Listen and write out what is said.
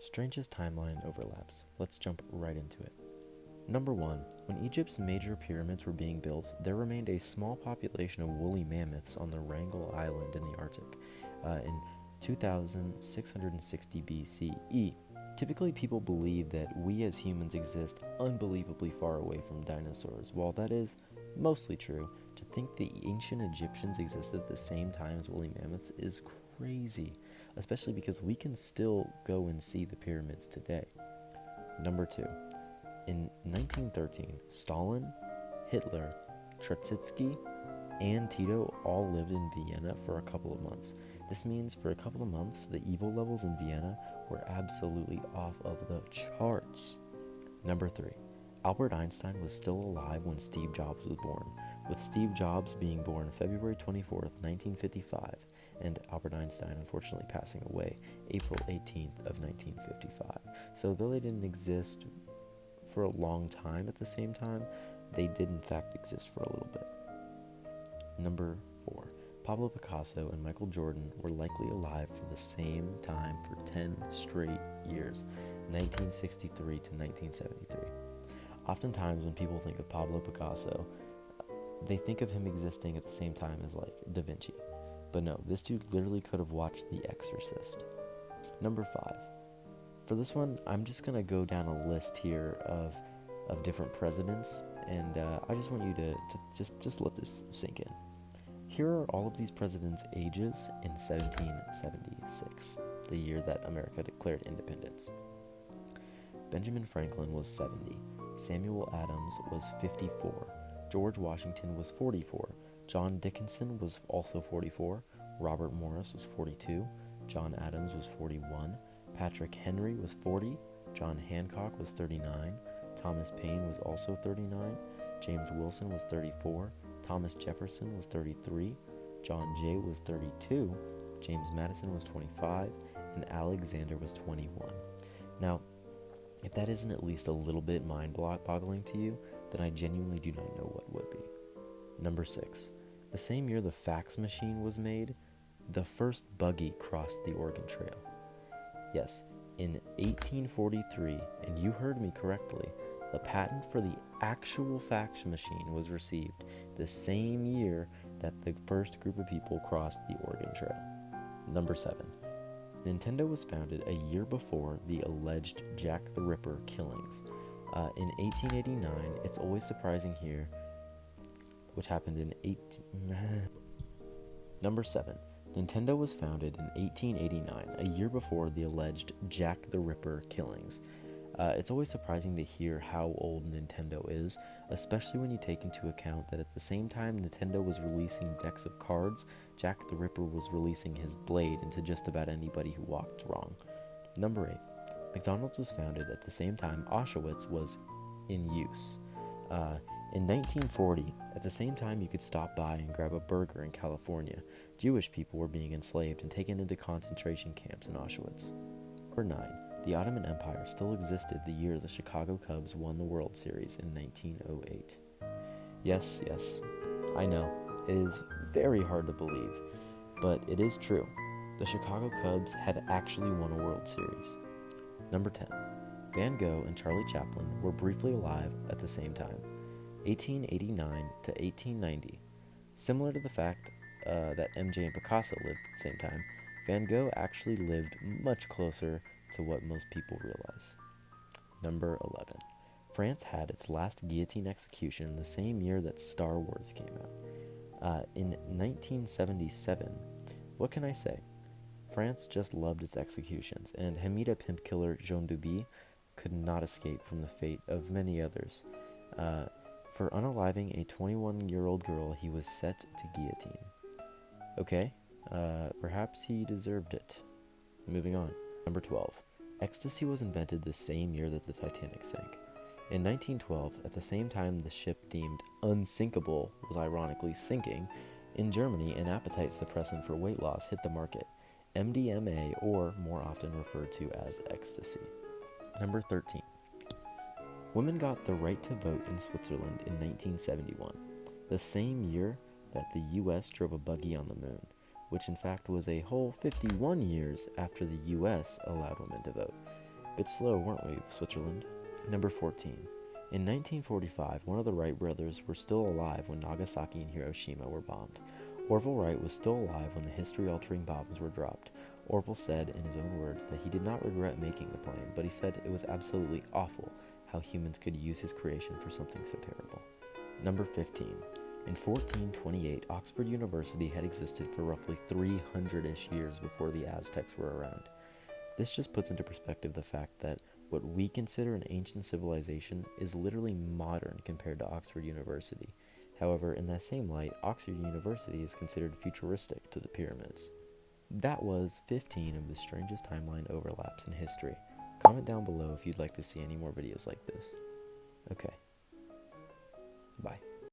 Strangest timeline overlaps. Let's jump right into it. Number 1. When Egypt's major pyramids were being built, there remained a small population of woolly mammoths on the Wrangel Island in the Arctic in 2660 BCE. Typically, people believe that we as humans exist unbelievably far away from dinosaurs. While that is mostly true, to think the ancient Egyptians existed at the same time as woolly mammoths is crazy, especially because we can still go and see the pyramids today. Number 2. In 1913, Stalin, Hitler, Trotsky, and Tito all lived in Vienna for a couple of months. This means for a couple of months, the evil levels in Vienna were absolutely off of the charts. Number 3. Albert Einstein was still alive when Steve Jobs was born, with Steve Jobs being born February 24th, 1955, and Albert Einstein unfortunately passing away April 18th of 1955. So though they didn't exist for a long time at the same time, they did in fact exist for a little bit. Number 4. Pablo Picasso and Michael Jordan were likely alive for the same time for 10 straight years, 1963 to 1973. Oftentimes when people think of Pablo Picasso, they think of him existing at the same time as like Da Vinci. But no, this dude literally could have watched The Exorcist. Number 5. For this one, I'm just going to go down a list here of different presidents, and I just want you to just let this sink in. Here are all of these presidents' ages in 1776, the year that America declared independence. Benjamin Franklin was 70, Samuel Adams was 54, George Washington was 44, John Dickinson was also 44, Robert Morris was 42, John Adams was 41, Patrick Henry was 40, John Hancock was 39, Thomas Paine was also 39, James Wilson was 34, Thomas Jefferson was 33, John Jay was 32, James Madison was 25, and Alexander was 21. Now, if that isn't at least a little bit mind-boggling to you, then I genuinely do not know what would be. Number 6. The same year the fax machine was made, the first buggy crossed the Oregon Trail. Yes, in 1843, and you heard me correctly, the patent for the actual fax machine was received the same year that the first group of people crossed the Oregon Trail. Number 7. Nintendo was founded a year before the alleged Jack the Ripper killings. In 1889, it's always surprising here, which happened in Number 7. Nintendo was founded in 1889, a year before the alleged Jack the Ripper killings. It's always surprising to hear how old Nintendo is, especially when you take into account that at the same time Nintendo was releasing decks of cards, Jack the Ripper was releasing his blade into just about anybody who walked wrong. Number 8. McDonald's was founded at the same time Auschwitz was in use. In 1940, at the same time you could stop by and grab a burger in California, Jewish people were being enslaved and taken into concentration camps in Auschwitz. Number 9. The Ottoman Empire still existed the year the Chicago Cubs won the World Series in 1908. Yes, I know, it is very hard to believe, but it is true. The Chicago Cubs had actually won a World Series. Number 10. Van Gogh and Charlie Chaplin were briefly alive at the same time, 1889 to 1890. Similar to the fact that MJ and Picasso lived at the same time, Van Gogh actually lived much closer to what most people realize. Number 11. France had its last guillotine execution the same year that Star Wars came out. In 1977, what can I say? France just loved its executions, and Hamida pimp killer Jean Duby could not escape from the fate of many others. For unaliving a 21-year-old girl, he was set to guillotine. Okay, perhaps he deserved it. Moving on. Number 12. Ecstasy was invented the same year that the Titanic sank. In 1912, at the same time the ship deemed unsinkable was ironically sinking, in Germany an appetite suppressant for weight loss hit the market, MDMA, or more often referred to as ecstasy. Number 13. Women got the right to vote in Switzerland in 1971, the same year that the US drove a buggy on the moon, which in fact was a whole 51 years after the US allowed women to vote. Bit slow, weren't we, Switzerland? Number 14. In 1945, one of the Wright brothers were still alive when Nagasaki and Hiroshima were bombed. Orville Wright was still alive when the history-altering bombs were dropped. Orville said, in his own words, that he did not regret making the plane, but he said it was absolutely awful how humans could use his creation for something so terrible. Number 15. In 1428, Oxford University had existed for roughly 300-ish years before the Aztecs were around. This just puts into perspective the fact that what we consider an ancient civilization is literally modern compared to Oxford University. However, in that same light, Oxford University is considered futuristic to the pyramids. That was 15 of the strangest timeline overlaps in history. Comment down below if you'd like to see any more videos like this. Okay. Bye.